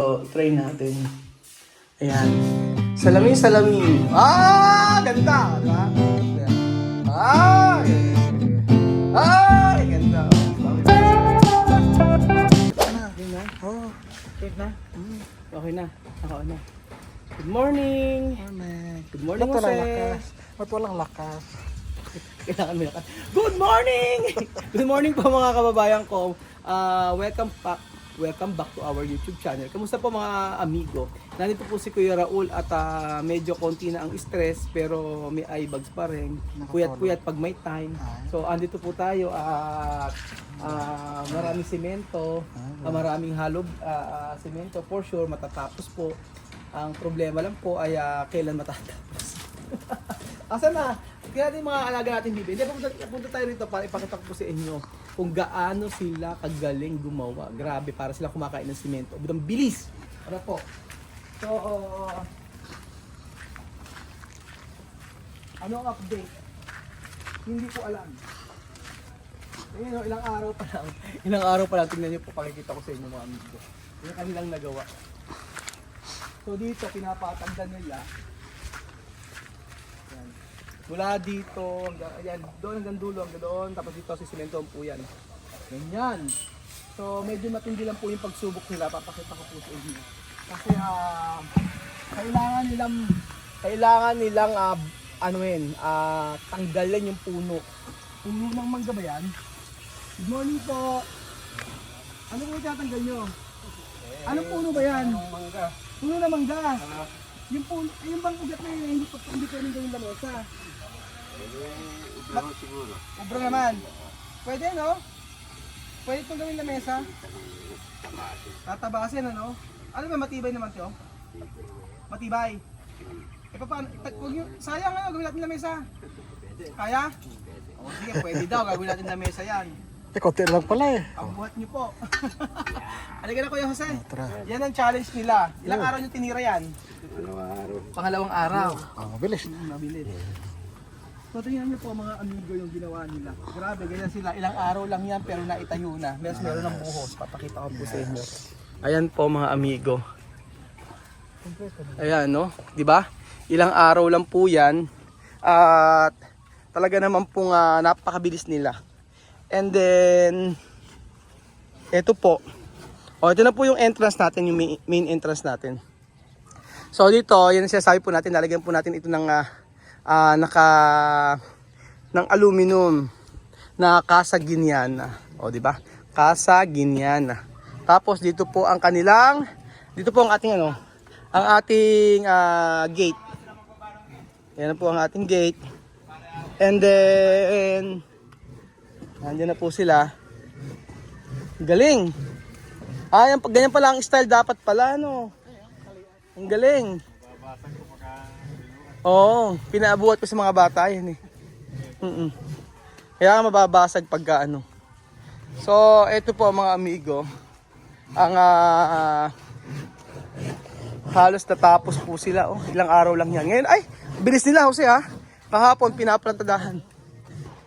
So, try natin. Ayan. Salamin, salamin. Ah! Ganda! Diba? Ah! Ay! Ganda. Okay na? Oh. Okay na? Okay na. Ako na. Good morning! Good morning, Jose. Ba't walang lakas? Kailangan mo lakas. Good morning! Good morning po mga kababayan ko. Welcome back to our YouTube channel. Kamusta po mga amigo? Nandito po si Kuya Raul at medyo konti na ang stress pero may eye bags pa rin. Puyat-puyat pag may time. So andito po tayo at maraming semento, maraming halog semento. For sure matatapos po. Ang problema lang po ay kailan matatapos. Asan na? Kaya natin mga alaga natin bibi. Hindi, punta tayo rito para ipakita ko po sa inyo kung gaano sila kagaling gumawa. Grabe, para sila kumakain ng simento. Ang bilis. Ano po? So, ano ang update? Hindi ko alam. Ayun, ilang araw pa lang. Ilang araw pa lang. Tingnan niyo po, pakikita ko sa inyo mga amigo. Yung kanilang nagawa. So dito, pinapatagdan nila. Yan. Mula dito, ayan, doon hanggang dulo, hanggang doon. Tapos dito si semento po yan. Ganyan. So medyo matindi lang po yung pagsubok nila. Papakita ko po sa inyo. Kasi kailangan nilang tanggalan yung puno. Puno ng mangga ba yan? Good morning po. Ano po itatanggal nyo? Anong puno ba yan? Mangga. Puno na mangga. Yung puno, yung bang ugat na yun, hindi pwedeng gawin lamesa. Ubra siguro. Ubra naman. Pwede no? Pwede itong gawin lamesa? Tatabasin ano? Ano ba matibay naman ito? Matibay. E paano? Sayang ano, gawin natin lamesa. Kaya? O sige, pwede daw, gawin natin lamesa yan. Konti lang pala eh. Ang buhat niyo po. Halika na Kuya Jose. Yan ang challenge nila. Ilang araw niyo tinira yan? Pangalawang araw. Mabilis. Mabilis. So tingnan niyo po mga amigo yung ginawa nila. Grabe, ganyan sila. Ilang araw lang yan pero naitayo na. Meron ng buhos. Papakita ko po sa inyo. Ayan po mga amigo. Ayan no, di ba? Ilang araw lang po yan. At talaga naman pong napakabilis nila. And then, ito po. O, ito na po yung entrance natin, yung main entrance natin. So, dito, yan siya sabi po natin, lalagyan po natin ito ng, ng aluminum na Casa Guiana. O, di ba? Casa Guiana. Tapos, dito po ang kanilang, dito po ang ating, ang ating gate. Yan na po ang ating gate. And then, nandiyan na po sila. Galing. Ganyan pala ang style dapat pala, no? Ang galing. Oo, pinaabuhat ko sa mga bata yan eh. Kaya mababasag pagka ano. So, ito po mga amigo. Ang halos natapos po sila. Oh, ilang araw lang yan. Ngayon, ay, bilis nila Jose ha. Kahapon, pinaplantadahan.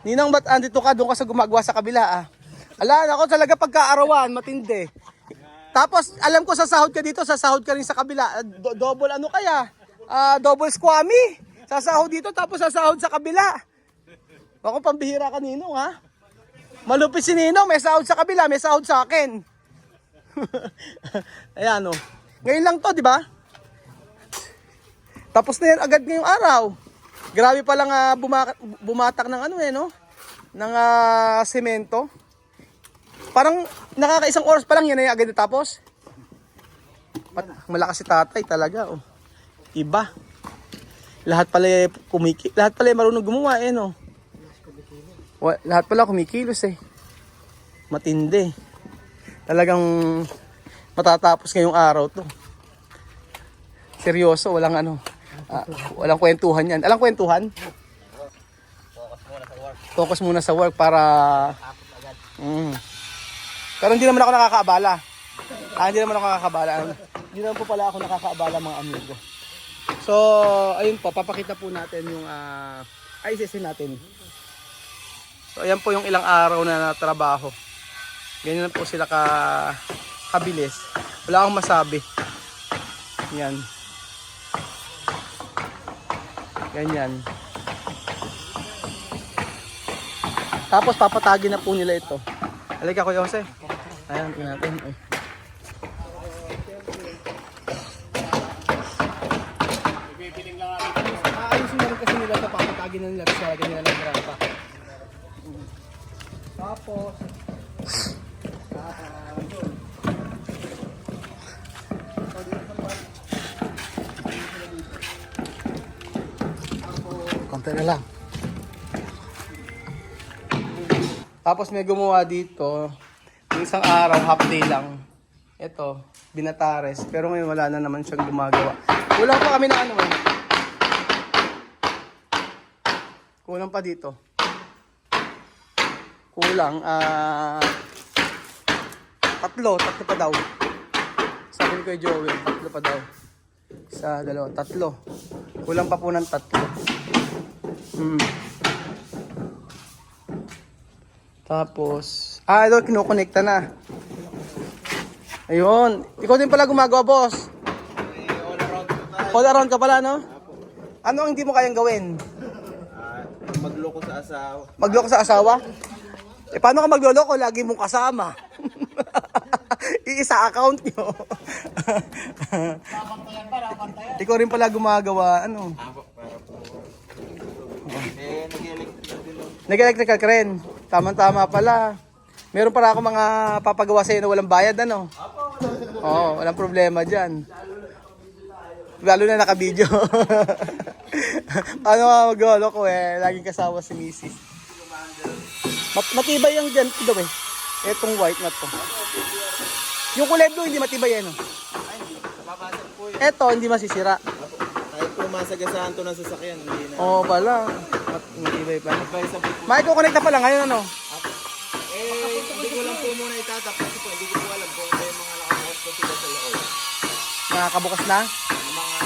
Ninang, ba't andito ka? Doon ka sa gumagawa sa kabila Ala, ako talaga pagkaarawan, matindi. Tapos, alam ko sasahod ka dito, sasahod ka rin sa kabila. Double ano kaya? Double squammy. Sasahod dito, tapos sasahod sa kabila. Ako pambihira ka Ninong ha. Malupit si Ninong, may sahod sa kabila, may sahod sa akin. Ayan o. Ngayon lang to, di ba? Tapos na yan agad ngayong araw. Grabe pa lang bumatak ng ng semento. Parang nakakaisang oras pa lang yan ay agad natapos. Malakas si tatay talaga Iba. Lahat pala marunong gumawa no. Lahat pala kumikilos Matindi. Talagang matatapos ngayong araw to. Seryoso, walang walang kwentuhan yan. Alang kwentuhan? Focus muna sa work para Pero hindi naman ako nakakaabala. Hindi naman po pala ako nakakaabala mga amigo. So, ayun po, papakita po natin yung ICC natin. So, ayan po yung ilang araw na natrabaho. Ganyan po sila kabilis. Wala akong masabi. Yan. Ganyan. Tapos papatagin na po nila ito. Halika Kuya Jose. Ayan, tingnan natin. Ay. Ayusin na rin kasi nila ito, papatagin na nila. Kasi lagyan nila ng grapa. Tapos, yun. Konti na lang. Tapos may gumawa dito, yung isang araw, half day lang. Ito, binatares. Pero ngayon wala na naman siyang gumagawa. Kulang pa kami ng ano eh. Kulang pa dito. Kulang, tatlo pa daw. Sabi ni Kuya Joey, tatlo pa daw. Isa, dalawa, tatlo. Kulang pa po ng tatlo. Tapos, ito, kinukonekta na. Ayun. Ikaw din pala gumagawa, boss. All around ka pala, no? Ano ang hindi mo kayang gawin? Magloko sa asawa. Magloko sa asawa? Eh, paano ka magloloko? Lagi mong kasama. Iisa account nyo. Ikaw rin pala gumagawa, ano? Nag-electrical din ako. Nag-electrical ka rin. Tama-tama pala. Meron pala ako mga papagawa sa'yo na walang bayad, ano? Oo, walang problema dyan. Lalo na naka-video. Ano nga magloloko eh, laging kasama si Mrs. Matibay yung dyan, ito eh. Etong white na to. Yung kulay blue, hindi matibay yan, no? Ay, hindi. Mabasag po yun. Eto, hindi masisira. Kahit po masagasaan to ng sasakyan, hindi na. Oo pala. Matibay pa. Advisable po. Makiko-connect na pala ngayon, ano? Hindi ko lang po muna itatap kasi po hindi ko po alam kung may mga nakabukas po sila sa loob. Nakakabukas na? Yung mga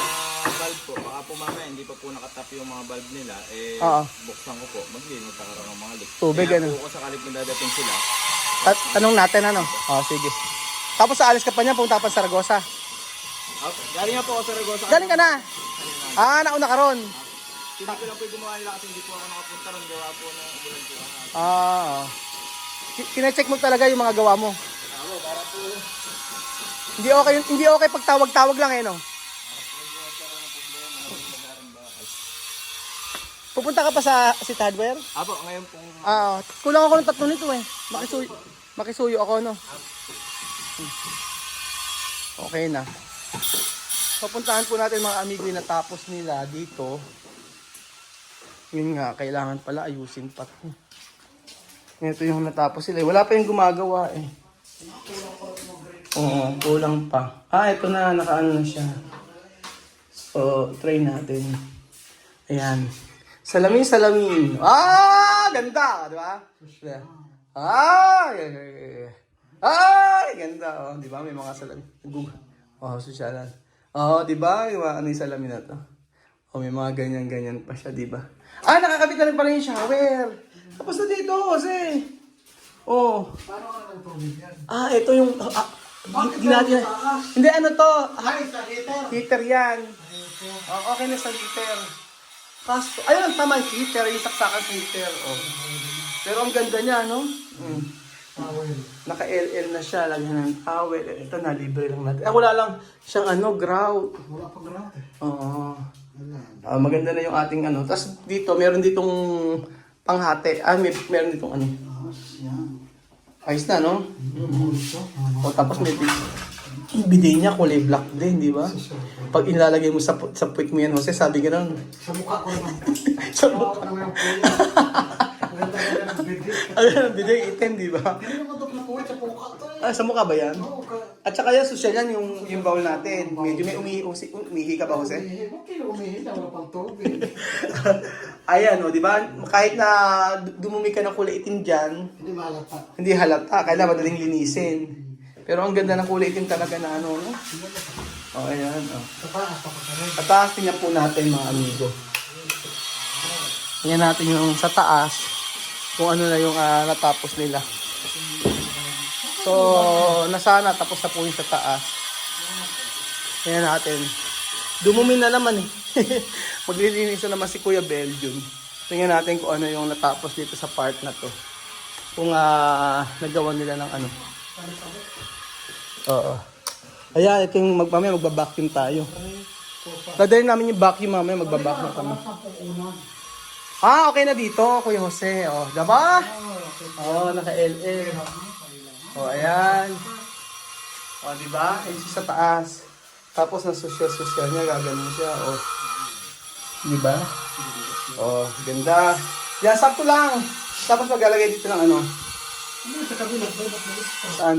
valve po, baka po mamaya hindi pa po nakatap yung mga valve nila, Oo. buksan ko po, maglinis magkakaroon ng mga leak. Tubig, Kaya ano? po kung sakalit na dadating sila, Tanong natin, ano? Oo, sige. Tapos aalis ka pa niya, punta pa sa Saragossa. galing nga po ako sa Ragosa. Galing ka na? Nauna ka ron. Hindi ko lang po yung gumawa nila kasi hindi po ako nakapunta ron, gawa po na ulan po ako. Oo. Kine-check mo talaga yung mga gawa mo. Ako, para po, Hindi okay pag tawag-tawag lang eh, no? Pupunta ka pa sa City Hardware? Apo, ngayon pong Kulang ako ng 3 nito eh. Makisuyo ako, no? Okay na. Papuntahan po natin mga amigo yung natapos nila dito. Yun nga, kailangan pala ayusin pa. Ito yung natapos sila. Wala pa yung gumagawa eh. Oo, kulang pa. Ito na, nakaano na siya. So, try natin. Ayan. Salamin. Ganda! Di ba? Ganda. Oh, di ba? May mga salamin. Sosyalan. Di ba? Ano yung salamin na to? May mga ganyan-ganyan pa siya, di ba? Nakakabit na rin pala yung shower. Tapos na dito, kasi. Paano ka naman tubig yan? Ito yung... Hindi, ano to? Sa heater. Heater yan. Okay na sa heater. Kaso, ayun, tama yung heater. Yung saksakan sa heater. Pero ang ganda niya, no? Towel. Naka-LL na siya. Lagyan ng towel. Ito na, libre lang natin. Wala lang siyang grout. Wala pa ground eh. Oo. Wala. Maganda na yung ating ano. Tapos dito, meron ditong panghati. Meron ditong ano. Yan. Ayos na, no? Bulso. Tapos may bidet niya, kulay black din, di ba? Pag ilalagay mo sa puwit mo yan, Jose, sabi ka nun. Sa mukha ko naman. Sa Mukha ko naman yung puwit. Ganda ng bidet. Ano, bidet, itim, di ba? Hindi naman ito na puwit sa mukha to eh. Sa mukha ba yan? Oo, At saka yan, social yan, yung bowl natin. Medyo may umihi ka ba, Jose? Bakit umihi na wala pang tubig? Ayan, di ba? Kahit na dumumi ka ng kulay itim dyan, Hindi malata. hindi halata, kailangan madaling linisin. Pero ang ganda ng kulay itim talaga na ano, no? Ayan, Sa taas ako sa rin. Sa taas, tingnan po natin mga amigo. Tingnan natin yung sa taas, kung ano na yung natapos nila. So, nasana, tapos na po yung sa taas. Tingnan natin. Dumumin na naman eh. Maglilinis na naman si Kuya Belgium. Tingnan natin kung ano yung natapos dito sa part na to. Kung nagawa nila ng ano. Oo. Ayan, ito yung mamaya magbabacuum tayo. Dadalhin namin yung vacuum mamaya, magbabacuum kami. Okay na dito, Kuya Jose. Oh, diba? Naka-LL. Ayan. Diba? Ayun siya sa taas. Tapos na social niya, gaganon siya. Diba? Ganda. Yan, sakto lang. Tapos maglalagay dito ng ano. Sa kabila, Saan?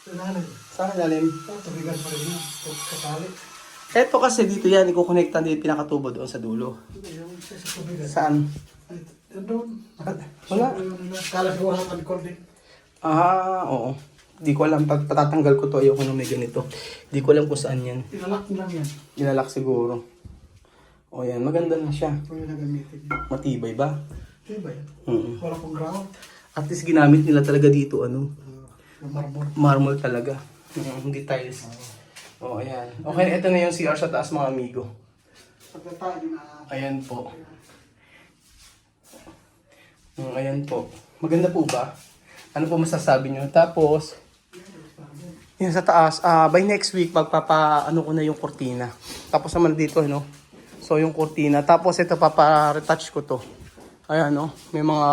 sa lalim. Saan lalim? Tubigan pa rin yun. Kasali. Eto kasi dito yan, ikukonektan din pinakatubo doon sa dulo. Yung sa tubigan. Saan? Doon. Wala. Kala siguro sa talikod din. Oo. Di ko alam, pag patatanggal ko to, ayoko na may ganito. Di ko alam kung saan yan. Tinalak lang yan. Nilalak siguro. Yan, maganda na siya. Ito yung nagamitin niya. Matibay ba? Ito ba yan? Mm. Wala pong ground. At least ginamit nila talaga dito, ano, Yung marble. marble talaga. Hindi tiles. Ayan. Okay, ito na yung CR sa taas, mga amigo. Pagkatayo na. Ayan po. Ayan po. Maganda po ba? Ano po masasabi nyo? Tapos, yun sa taas, by next week, magpapa-ano ko na yung kortina. Tapos naman dito, no? So, yung kortina. Tapos, ito, papa-retouch ko to. Ayan, no? May mga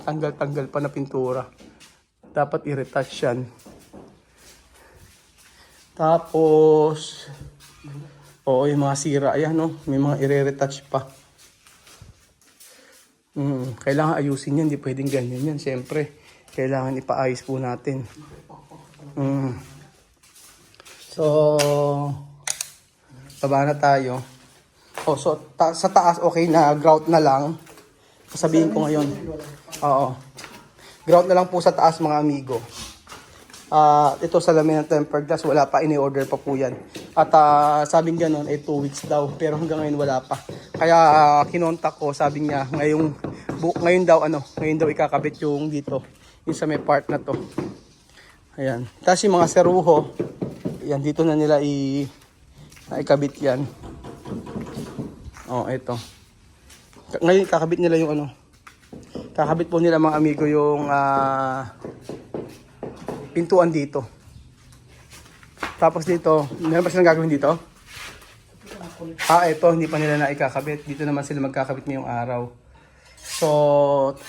tanggal-tanggal pa na pintura. Dapat i-retouch yan. Tapos, yung mga sira. Ayan, no? May mga i-retouch pa. Kailangan ayusin yan. Hindi pwedeng ganyan yan. Siyempre, kailangan ipaayos po natin. So, baba na tayo. Sa taas, okay na. Grout na lang. Sabihin ko ngayon. Grout na lang po sa taas, mga amigo. Ito salamin ng tempered glass, wala pa, ini-order pa po yan. At sabing gano'n, 2 weeks daw. Pero hanggang ngayon wala pa. Kaya kinontak ko, sabi niya, ngayon daw ikakabit yung dito. Yung sa may part na to. Ayan. Tapos yung mga seruho, yan, dito na nila ikabit yan. Ito. Ngayon kakabit nila yung ano. Kakabit po nila, mga amigo, yung pintuan dito. Tapos dito, meron pa silang gagawin dito? Ito, hindi pa nila na ikakabit. Dito naman sila magkakabit ngayong araw. So,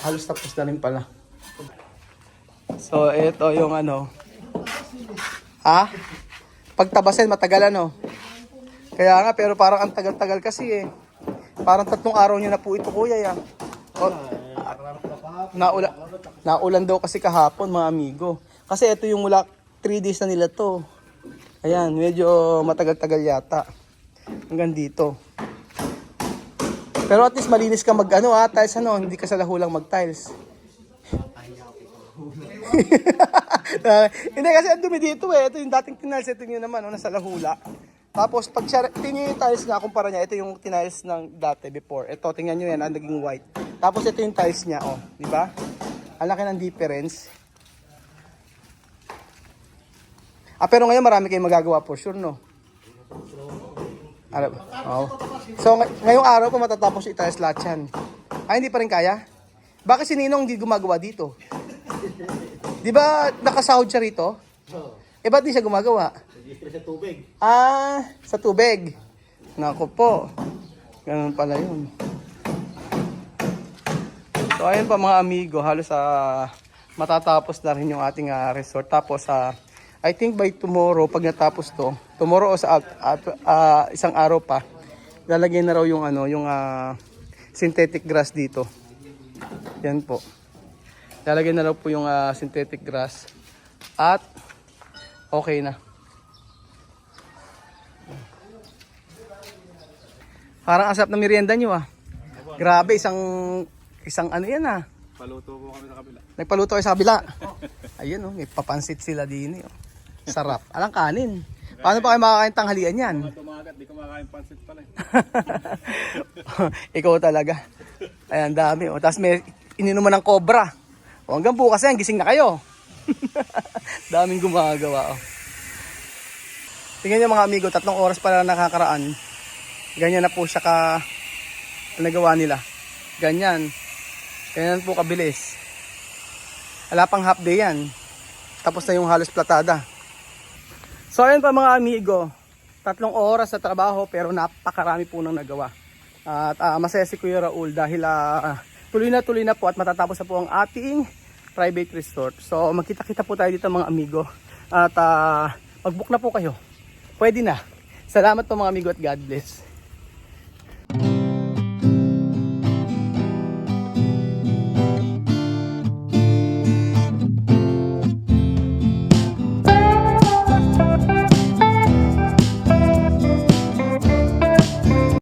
halos tapos na rin pala. So, ito yung ano. Pagtabasin, matagal ano. Kaya nga, pero parang ang tagal-tagal kasi eh. Parang 3 araw nyo na po ito, kuya ya. Naulan daw kasi kahapon, mga amigo. Kasi ito yung mula 3 days na nila to. Ayan, medyo matagal-tagal yata. Hanggang dito. Pero at least malinis ka tiles hindi ka sa lahulang mag-tiles. Hindi kasi ang dumi dito eh. Ito yung dating tiles, ito yung naman, nasa lahula. Tapos pag tingnan yung tiles niya, kumpara niya, ito yung tiles ng dati before. Ito, tingnan nyo yan, naging white. Tapos ito yung tiles niya, di ba? Ang laki ng difference. Pero ngayon marami kayong magagawa for sure, no? So ngayong araw pa matatapos yung tiles lahat yan. Hindi pa rin kaya? Bakit si Ninong hindi gumagawa dito? Di ba nakasahod siya rito? Ba't di siya gumagawa? Sa tubig. Sa tubig. Naku po. Ganun pala yun. So ayun pa, mga amigo, halos matatapos na rin yung ating resort. Tapos I think by tomorrow, pag natapos to, tomorrow o sa isang araw pa, lalagyan na raw yung yung synthetic grass dito. Yan po. Lalagyan na raw po yung synthetic grass. At okay na. Parang asap na merienda nyo Grabe, isang ano yan Paluto po kami sa kabila. Nagpaluto kayo sa kabila. Ayun may papansit sila din Sarap. Alang kanin. Paano pa kayo makakain tanghalian yan? Tumagat, di ko makakain pansit pala. Ikaw talaga. Ayan, dami Tapos may ininuman ng cobra. Hanggang bukas yan, gising na kayo. Daming gumagawa Tingnan niyo mga amigo, 3 oras pa lang nakakaraan. Ganyan na po siya nagawa nila. Ganyan. Ganyan po kabilis. Wala pang half day yan. Tapos na yung halos platada. So ayun pa mga amigo. 3 oras sa trabaho pero napakarami po nang nagawa. At masaya si Kuya Raul dahil tuloy na po at matatapos na po ang ating private resort. So magkita-kita po tayo dito mga amigo. At mag-book na po kayo. Pwede na. Salamat po mga amigo at God bless.